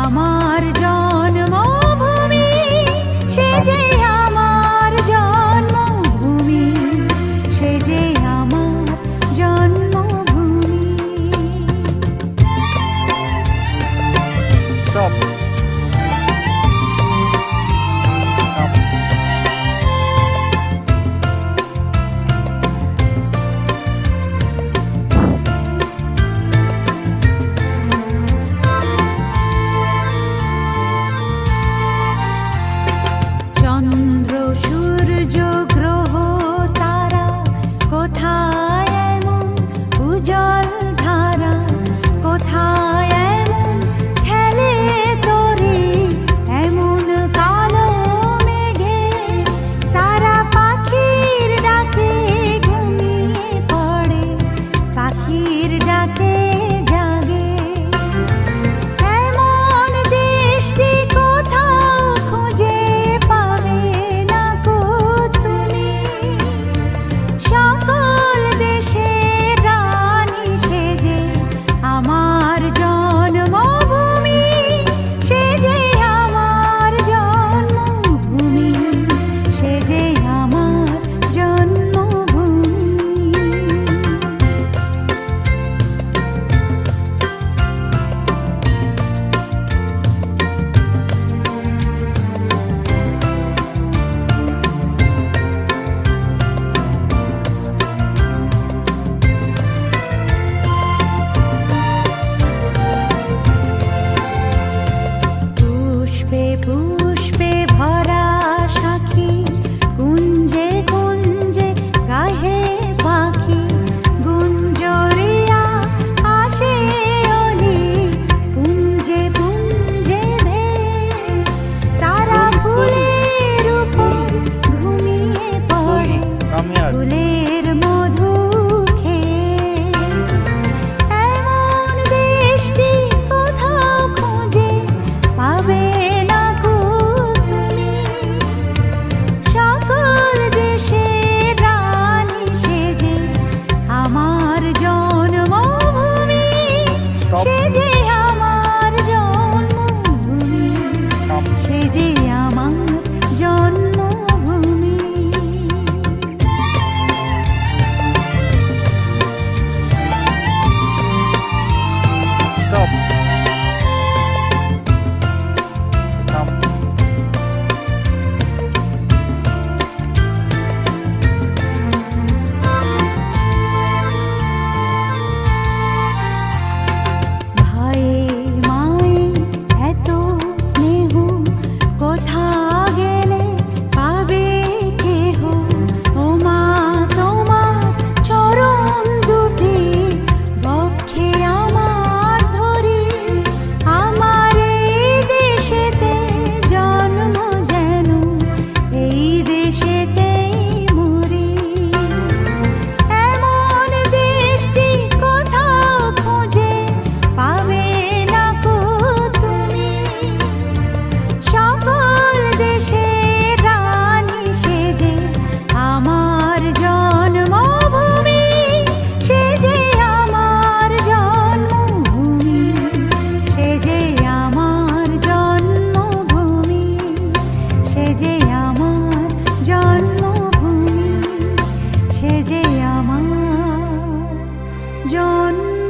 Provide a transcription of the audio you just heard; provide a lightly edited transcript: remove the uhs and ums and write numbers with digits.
আমার জন্মভূমি সে যে আমার জন্মভূমি সে যে আমার জন্মভূমি। চন্দ্র সূর্য গ্রহ তারা কোথায় এমন উজ্জ্বল ধারা, কোথায় এমন খেলে তোরে এমন কালো মেঘে, তারা পাখির ডাকে ঘুমিয়ে পড়ে পাখির ডাকে জাগে। এমন দেশটি কোথাও খুঁজে পাবে না গো তুমি, সকল দেশের রানী সে যে আমার জন্মভূমি সে যে আমার জন্মভূমি সে যে আমার জন্মভূমি। পুষ্পে পুষ্পে ভরা সাখী কুঞ্জে কুঞ্জে গাহে পাখি, গুঞ্জরিয়া আসে অলি পুঞ্জে পুঞ্জে ধে, তারা ফুলের উপর ঘুমিয়ে পড়ে ফুলের মধু খেয়ে। এমন দেশটি কোথাও খুঁজে পাবে না গো তুমি, সকল দেশের রানী সে যে আমার জন্মভূমি সে যে আমার জন্মভূমি সে যে আমার জন্মভূমি। ভাইয়ে মায়ে এত স্নেহ কোথা গেলে পাবে কেহ, ও মা তোমার চরণ দুটি বক্ষে আমার ধরি, আমার এই দেশেতে জন্ম যেন এই দেশেতেই মরি। এমন দেশটি কোথাও খুঁজে পাবে না গো তুমি, সকল দেশের রানী সে যে আমার জন্মভূমি সে যে আমার জন্মভূমি সে যে আমার জন্মভূমি সে যে আমার জন্মভূমি সে যে আমার জন্ম।